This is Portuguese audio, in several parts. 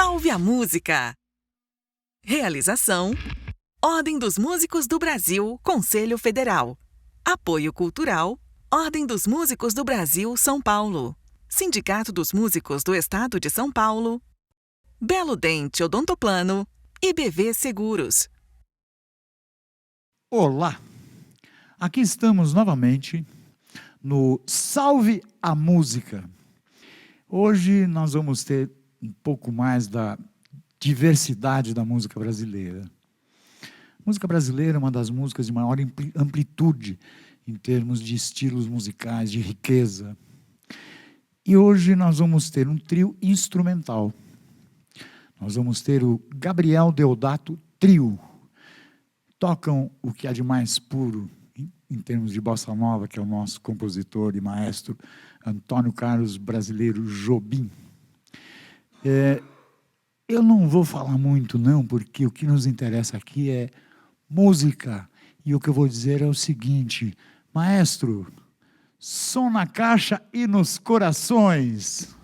Salve a Música! Realização: Ordem dos Músicos do Brasil, Conselho Federal. Apoio Cultural: Ordem dos Músicos do Brasil, São Paulo. Sindicato dos Músicos do Estado de São Paulo. Belo Dente Odontoplano e BV Seguros. Olá! Aqui estamos novamente no Salve a Música. Hoje nós vamos ter um pouco mais da diversidade da música brasileira. A música brasileira é uma das músicas de maior amplitude em termos de estilos musicais, de riqueza. E hoje nós vamos ter um trio instrumental. Nós vamos ter o Gabriel Deodato Trio. Tocam o que há de mais puro em termos de bossa nova, que é o nosso compositor e maestro Antônio Carlos Brasileiro Jobim. Eu não vou falar muito não, porque o que nos interessa aqui é música. E o que eu vou dizer é o seguinte: maestro, som na caixa e nos corações.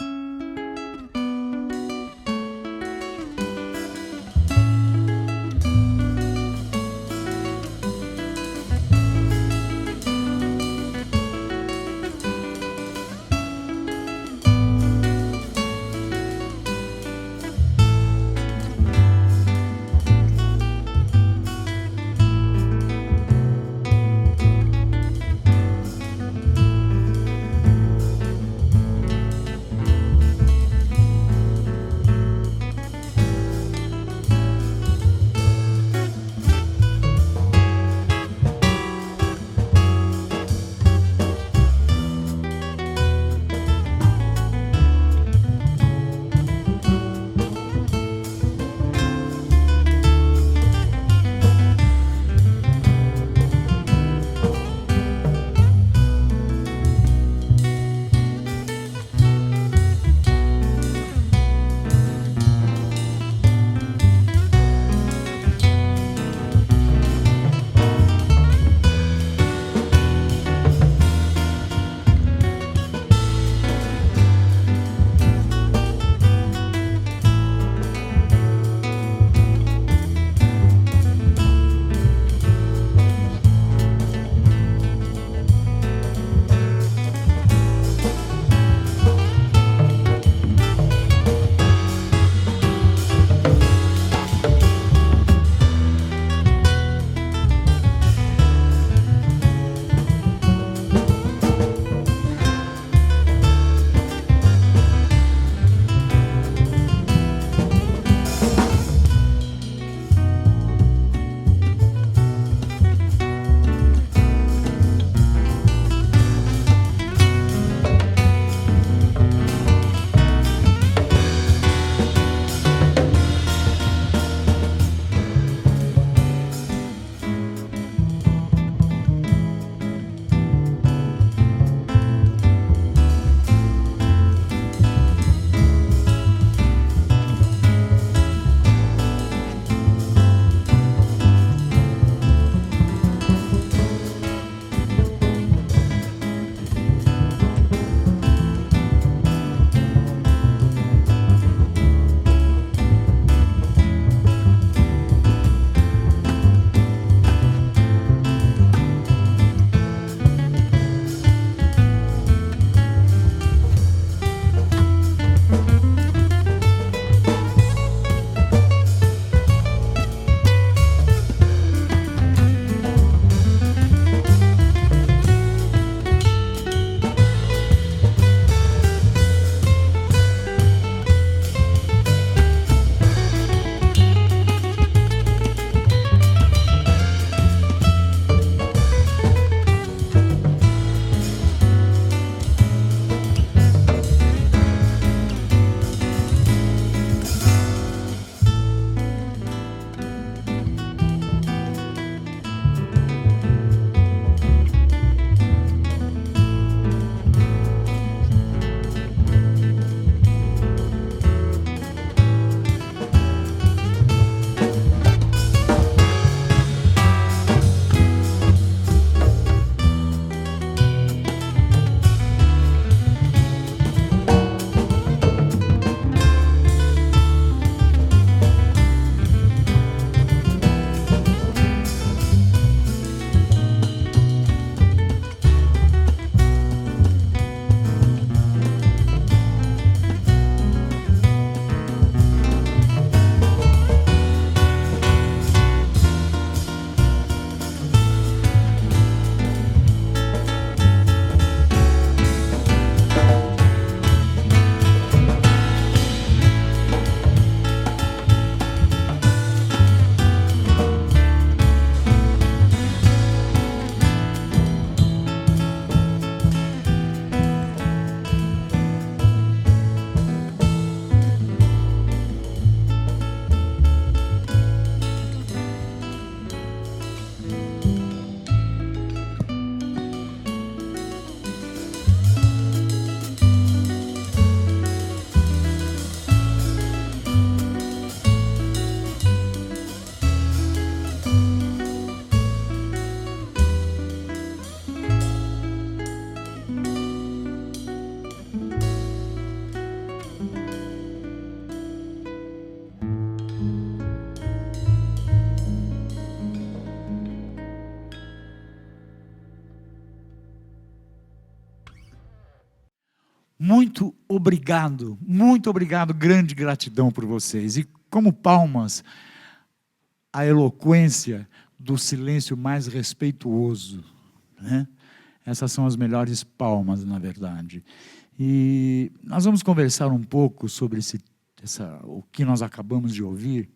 muito obrigado, grande gratidão por vocês. E como palmas, a eloquência do silêncio mais respeituoso, né? Essas são as melhores palmas, na verdade. E nós vamos conversar um pouco sobre o que nós acabamos de ouvir.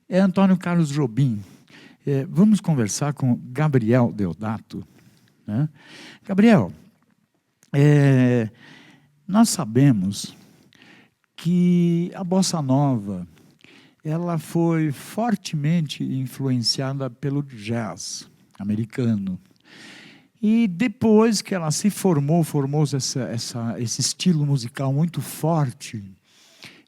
É Antônio Carlos Jobim. Vamos conversar com Gabriel Deodato, né? Gabriel, nós sabemos que a bossa nova ela foi fortemente influenciada pelo jazz americano. E depois que ela se formou-se esse estilo musical muito forte,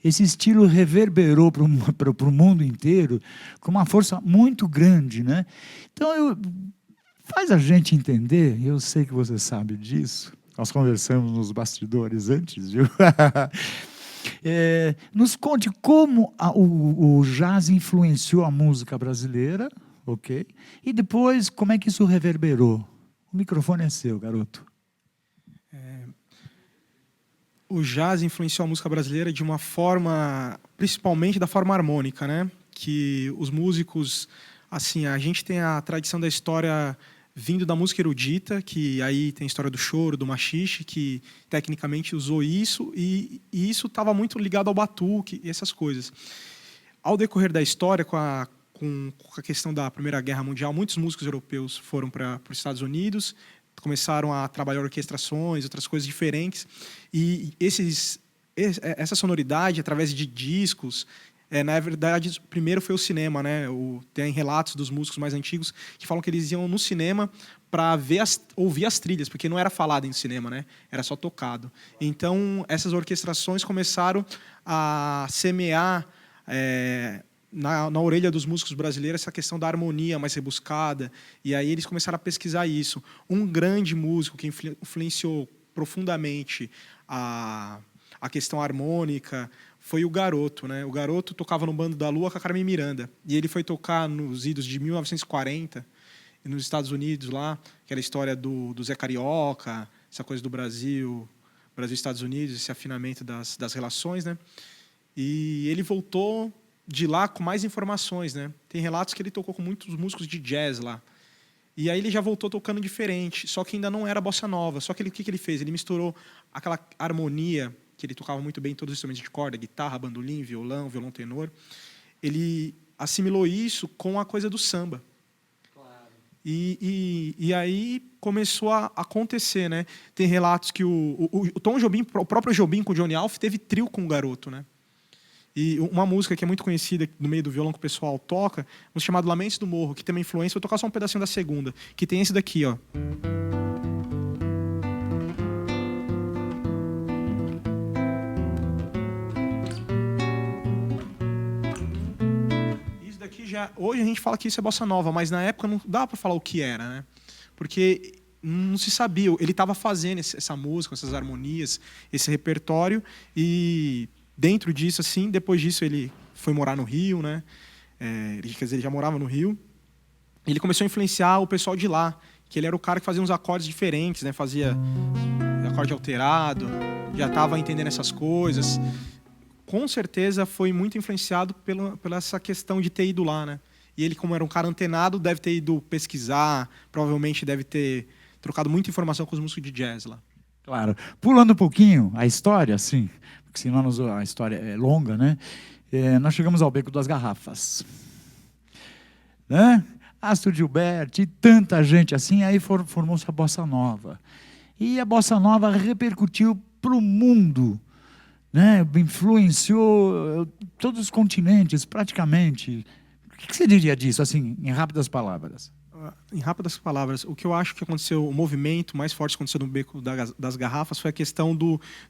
esse estilo reverberou para o mundo inteiro com uma força muito grande, né? Então, faz a gente entender, eu sei que você sabe disso, nós conversamos nos bastidores antes, viu? Nos conte como o jazz influenciou a música brasileira, ok? E depois, como é que isso reverberou? O microfone é seu, garoto. O jazz influenciou a música brasileira de uma forma, principalmente da forma harmônica, né? Que os músicos, assim, a gente tem a tradição da história vindo da música erudita, que aí tem a história do choro, do machixe, que tecnicamente usou isso, e isso estava muito ligado ao batuque e essas coisas. Ao decorrer da história, com a questão da Primeira Guerra Mundial, muitos músicos europeus foram para os Estados Unidos, começaram a trabalhar orquestrações, outras coisas diferentes, e essa sonoridade, através de discos, na verdade, primeiro foi o cinema, né? Tem relatos dos músicos mais antigos que falam que eles iam no cinema para ouvir as trilhas, porque não era falado em cinema, né? Era só tocado. Então, essas orquestrações começaram a semear na orelha dos músicos brasileiros essa questão da harmonia mais rebuscada, e aí eles começaram a pesquisar isso. Um grande músico que influenciou profundamente a questão harmônica foi o Garoto, né? O Garoto tocava no Bando da Lua com a Carmen Miranda, e ele foi tocar nos idos de 1940 nos Estados Unidos lá, aquela história do Zé Carioca, essa coisa do Brasil e Estados Unidos, esse afinamento das relações, né? E ele voltou de lá com mais informações, né? Tem relatos que ele tocou com muitos músicos de jazz lá. E aí ele já voltou tocando diferente, só que ainda não era bossa nova. Só que o que ele fez? Ele misturou aquela harmonia, que ele tocava muito bem todos os instrumentos de corda, guitarra, bandolim, violão tenor. Ele assimilou isso com a coisa do samba. Claro. E aí começou a acontecer, né? Tem relatos que o Tom Jobim, o próprio Jobim com o Johnny Alf, teve trio com o Garoto, né? E uma música que é muito conhecida no meio do violão que o pessoal toca, um chamado Lamentos do Morro, que tem uma influência, vou tocar só um pedacinho da segunda, que tem esse daqui, ó. Isso daqui já, hoje a gente fala que isso é bossa nova, mas na época não dava para falar o que era, né? Porque não se sabia, ele estava fazendo essa música, essas harmonias, esse repertório, e dentro disso, assim, depois disso ele foi morar no Rio, né? Quer dizer, ele já morava no Rio. Ele começou a influenciar o pessoal de lá, que ele era o cara que fazia uns acordes diferentes, né? Fazia acorde alterado, já estava entendendo essas coisas. Com certeza foi muito influenciado pela essa questão de ter ido lá, né? E ele, como era um cara antenado, deve ter ido pesquisar, provavelmente deve ter trocado muita informação com os músicos de jazz lá. Claro. Pulando um pouquinho a história, assim, porque senão a história é longa, né? Nós chegamos ao Beco das Garrafas, né? Astro Gilberto e tanta gente assim, aí formou-se a Bossa Nova. E a Bossa Nova repercutiu para o mundo, né? Influenciou todos os continentes, praticamente. O que você diria disso, assim, em rápidas palavras? Em rápidas palavras, o que eu acho que aconteceu, o movimento mais forte que aconteceu no Beco das Garrafas foi a questão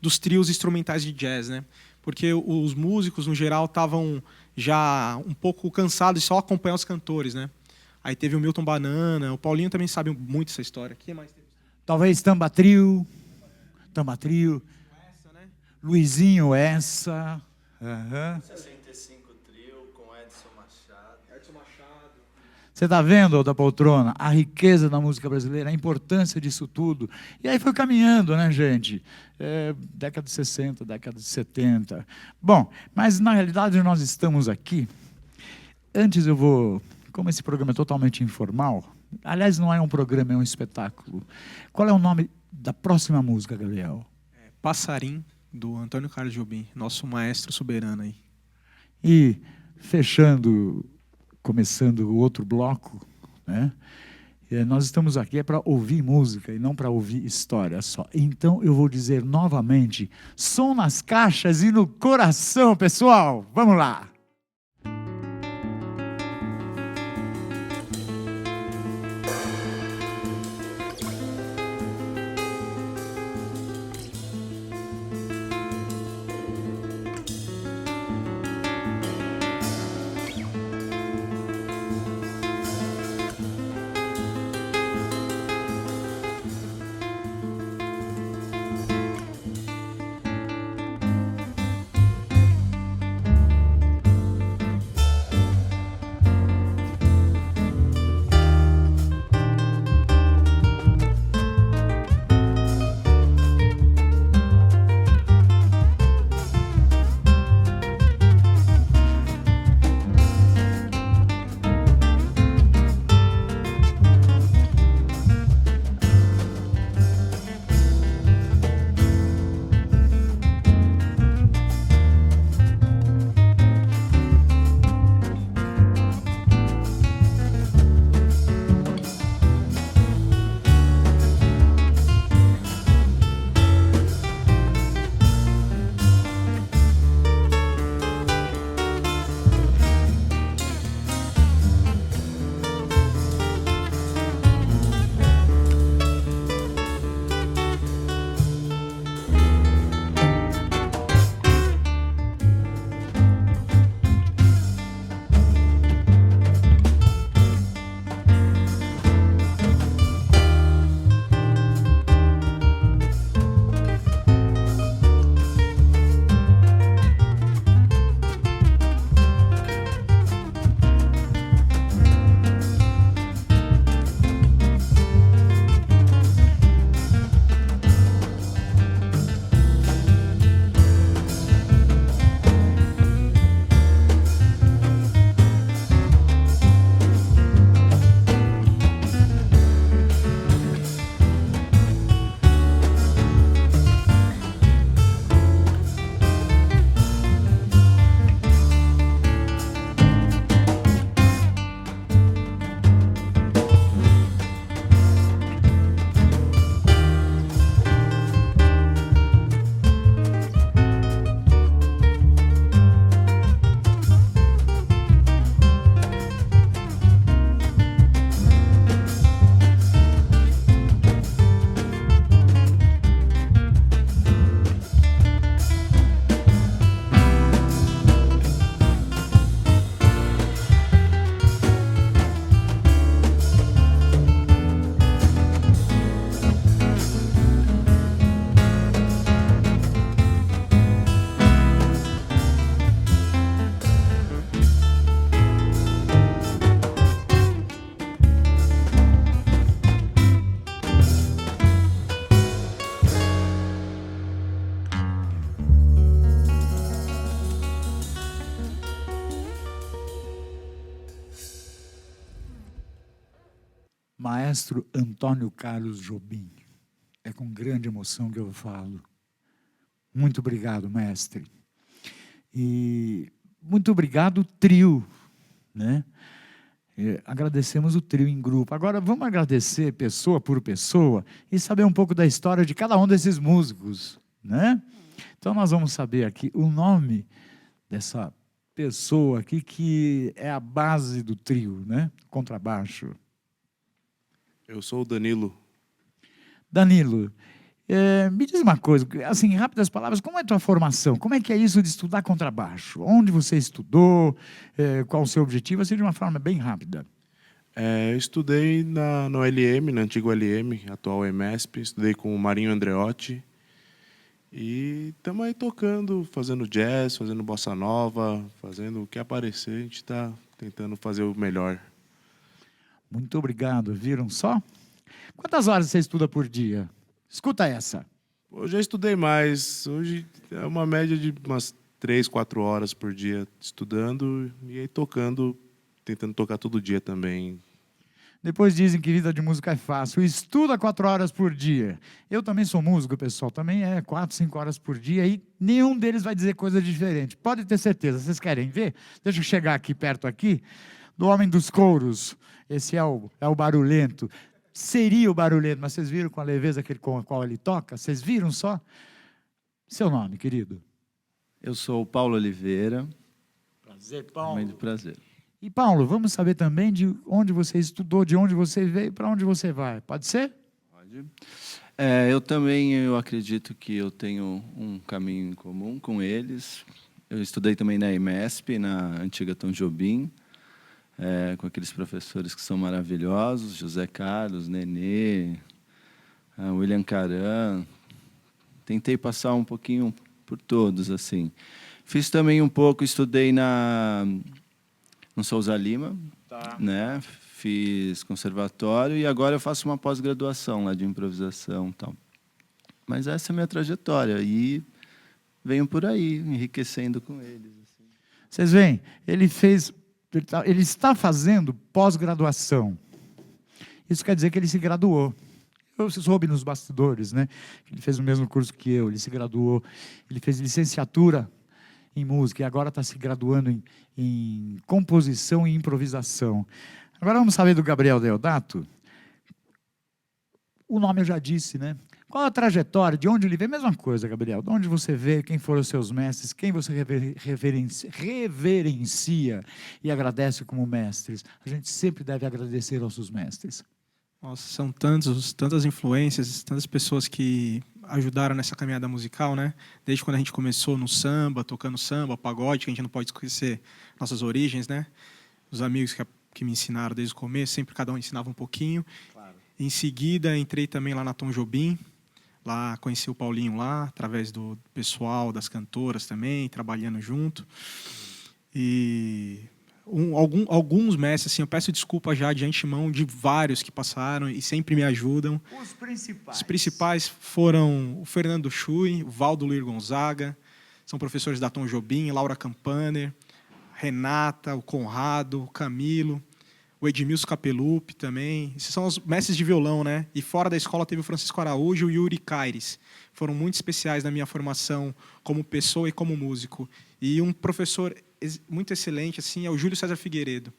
dos trios instrumentais de jazz, né? Porque os músicos, no geral, estavam já um pouco cansados de só acompanhar os cantores, né? Aí teve o Milton Banana, o Paulinho também sabe muito essa história. Quem mais teve? Talvez Tamba Trio. Essa, né? Luizinho, essa. Uhum. 65 Trio com Edson Machado. Você está vendo, da poltrona, a riqueza da música brasileira, a importância disso tudo. E aí foi caminhando, né, gente? Década de 60, década de 70. Bom, mas na realidade nós estamos aqui. Antes eu vou, como esse programa é totalmente informal, aliás, não é um programa, é um espetáculo. Qual é o nome da próxima música, Gabriel? Passarim, do Antônio Carlos Jobim, nosso maestro soberano aí. E fechando, começando o outro bloco, né? Nós estamos aqui para ouvir música e não para ouvir história só. Então eu vou dizer novamente, som nas caixas e no coração, pessoal. Vamos lá. Maestro Antônio Carlos Jobim. É com grande emoção que eu falo. Muito obrigado, mestre. E muito obrigado, trio, né? Agradecemos o trio em grupo. Agora vamos agradecer pessoa por pessoa e saber um pouco da história de cada um desses músicos, né? Então nós vamos saber aqui o nome dessa pessoa aqui que é a base do trio, né? Contrabaixo. Eu sou o Danilo. Danilo, me diz uma coisa, assim, em rápidas palavras, como é a tua formação? Como é que é isso de estudar contrabaixo? Onde você estudou? Qual o seu objetivo? Assim, de uma forma bem rápida. Eu estudei no LM, na antiga LM, atual EMESP. Estudei com o Marinho Andreotti. E estamos aí tocando, fazendo jazz, fazendo bossa nova, fazendo o que aparecer. A gente está tentando fazer o melhor. Muito obrigado, viram só? Quantas horas você estuda por dia? Escuta essa. Eu já estudei mais. Hoje é uma média de umas 3, 4 horas por dia estudando e aí tocando, tentando tocar todo dia também. Depois dizem que vida de música é fácil. Estuda 4 horas por dia. Eu também sou músico, pessoal. Também é 4, 5 horas por dia. E nenhum deles vai dizer coisa diferente. Pode ter certeza. Vocês querem ver? Deixa eu chegar aqui, perto aqui, do Homem dos Couros. Esse é o barulhento. Seria o barulhento, mas vocês viram com a leveza com a qual ele toca? Vocês viram só? Seu nome, querido? Eu sou o Paulo Oliveira. Prazer, Paulo. Muito prazer. E, Paulo, vamos saber também de onde você estudou, de onde você veio, para onde você vai. Pode ser? Pode. Eu acredito que eu tenho um caminho em comum com eles. Eu estudei também na EMESP, na antiga Tom Jobim, com aqueles professores que são maravilhosos, José Carlos, Nenê, William Caran. Tentei passar um pouquinho por todos, assim. Fiz também um pouco, estudei no Souza Lima, né? Fiz conservatório e agora eu faço uma pós-graduação lá de improvisação e tal. Mas essa é a minha trajetória e venho por aí, enriquecendo com eles. Assim. Vocês veem, ele está fazendo pós-graduação. Isso quer dizer que ele se graduou. Eu soube nos bastidores, né? Ele fez o mesmo curso que eu, ele se graduou, ele fez licenciatura em música e agora está se graduando em composição e improvisação. Agora vamos saber do Gabriel Deodato. O nome eu já disse, né? Qual a trajetória, de onde ele veio? Mesma coisa, Gabriel. De onde você veio, quem foram os seus mestres, quem você reverencia e agradece como mestres. A gente sempre deve agradecer aos seus mestres. Nossa, são tantas influências, tantas pessoas que ajudaram nessa caminhada musical, né? Desde quando a gente começou no samba, tocando samba, pagode, que a gente não pode esquecer nossas origens, né? Os amigos que me ensinaram desde o começo, sempre cada um ensinava um pouquinho. Claro. Em seguida, entrei também lá na Tom Jobim. Lá conheci o Paulinho lá, através do pessoal, das cantoras também, trabalhando junto. E alguns mestres, assim, eu peço desculpa já de antemão de vários que passaram e sempre me ajudam. Os principais foram o Fernando Chui, o Valdo Luir Gonzaga, são professores da Tom Jobim, Laura Campaner, Renata, o Conrado, o Camilo, o Edmilson Capelupi também. Esses são os mestres de violão, né? E fora da escola teve o Francisco Araújo e o Yuri Caires. Foram muito especiais na minha formação como pessoa e como músico. E um professor muito excelente assim é o Júlio César Figueiredo,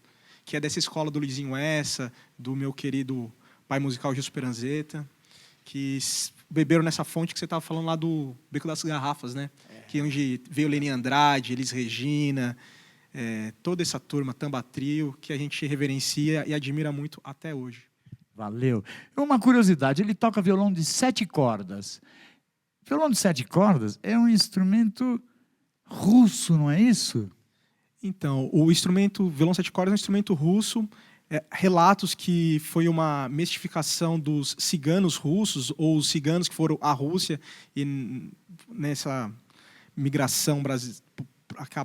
que é dessa escola do Luizinho Essa, do meu querido pai musical Gilson Peranzeta, que beberam nessa fonte que você estava falando lá do Beco das Garrafas, né? Que é onde veio Leni Andrade, Elis Regina, toda essa turma, Tamba Trio, que a gente reverencia e admira muito até hoje. Valeu. Uma curiosidade, ele toca violão de 7 cordas. Violão de 7 cordas é um instrumento russo, não é isso? Então, o instrumento violão 7 cordas é um instrumento russo. Relatos que foi uma mistificação dos ciganos russos, ou os ciganos que foram à Rússia, e nessa migração para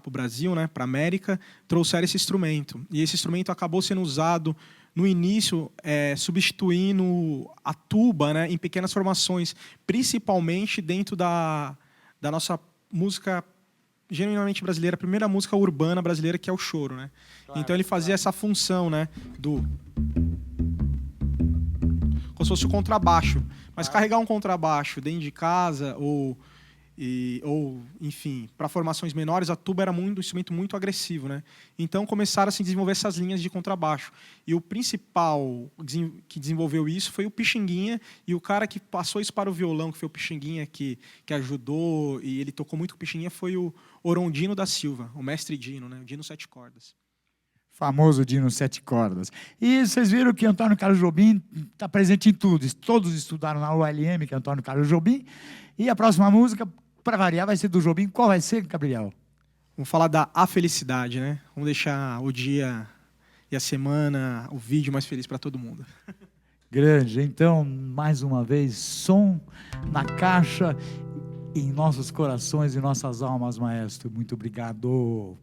o Brasil, né, para a América, trouxeram esse instrumento. E esse instrumento acabou sendo usado no início, substituindo a tuba, né, em pequenas formações, principalmente dentro da nossa música genuinamente brasileira, a primeira música urbana brasileira, que é o choro, né? Claro, então ele fazia essa função, né, como se fosse o contrabaixo, mas carregar um contrabaixo dentro de casa ou enfim, para formações menores, a tuba era um instrumento muito agressivo, né? Então começaram a se desenvolver essas linhas de contrabaixo. E o principal que desenvolveu isso foi o Pixinguinha, e o cara que passou isso para o violão, que foi o Pixinguinha, que ajudou, e ele tocou muito com o Pixinguinha, foi o Orondino da Silva, o mestre Dino, né? O Dino 7 cordas. Famoso Dino 7 cordas. E vocês viram que Antônio Carlos Jobim está presente em tudo. Todos estudaram na ULM, que é Antônio Carlos Jobim. E a próxima música, para variar, vai ser do Jobim. Qual vai ser, Gabriel? Vamos falar da A Felicidade, né? Vamos deixar o dia e a semana, o vídeo mais feliz para todo mundo. Grande. Então, mais uma vez, som na caixa, em nossos corações e nossas almas, maestro. Muito obrigado.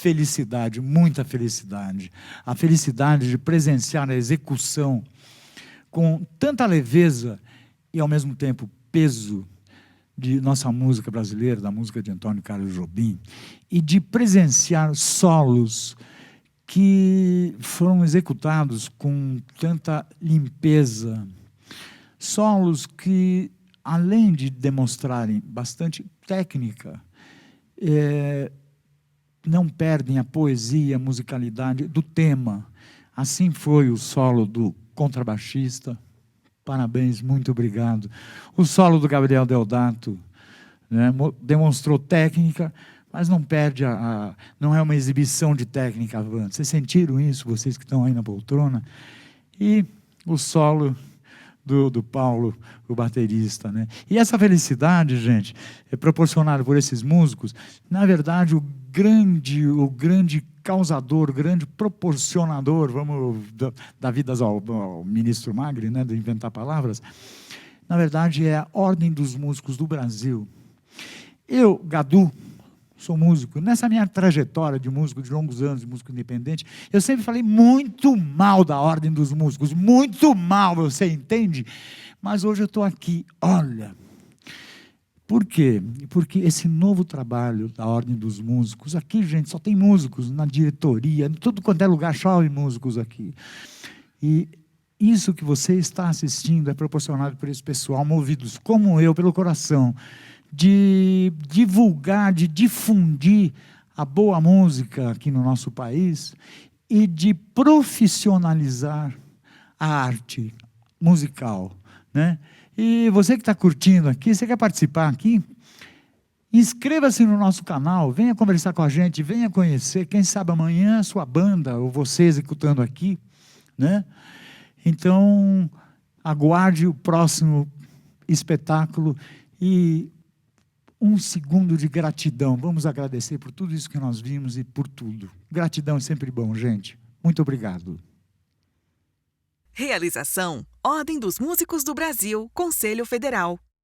felicidade, muita felicidade. A felicidade de presenciar a execução com tanta leveza e, ao mesmo tempo, peso de nossa música brasileira, da música de Antônio Carlos Jobim, e de presenciar solos que foram executados com tanta limpeza, solos que, além de demonstrarem bastante técnica, não perdem a poesia, a musicalidade do tema. Assim foi o solo do contrabaixista. Parabéns, muito obrigado. O solo do Gabriel Deodato, né, demonstrou técnica, mas não perde não é uma exibição de técnica avançada. Vocês sentiram isso, vocês que estão aí na poltrona? E o solo do Paulo, o baterista, né? E essa felicidade, gente, é proporcionada por esses músicos. Na verdade, o grande causador, o grande proporcionador, vamos dar vidas ao ministro Magri, né, de inventar palavras, na verdade é a Ordem dos Músicos do Brasil. Eu, Gadu, sou músico. Nessa minha trajetória de músico, de longos anos, de músico independente, eu sempre falei muito mal da Ordem dos Músicos, muito mal, você entende? Mas hoje eu estou aqui, olha. Por quê? Porque esse novo trabalho da Ordem dos Músicos, aqui, gente, só tem músicos na diretoria, em tudo quanto é lugar, chove músicos aqui. E isso que você está assistindo é proporcionado por esse pessoal, movidos como eu, pelo coração, de divulgar, de difundir a boa música aqui no nosso país e de profissionalizar a arte musical, né? E você que está curtindo aqui, você quer participar aqui? Inscreva-se no nosso canal, venha conversar com a gente, venha conhecer, quem sabe amanhã a sua banda, ou você executando aqui, né? Então, aguarde o próximo espetáculo e um segundo de gratidão. Vamos agradecer por tudo isso que nós vimos e por tudo. Gratidão é sempre bom, gente. Muito obrigado. Realização: Ordem dos Músicos do Brasil, Conselho Federal.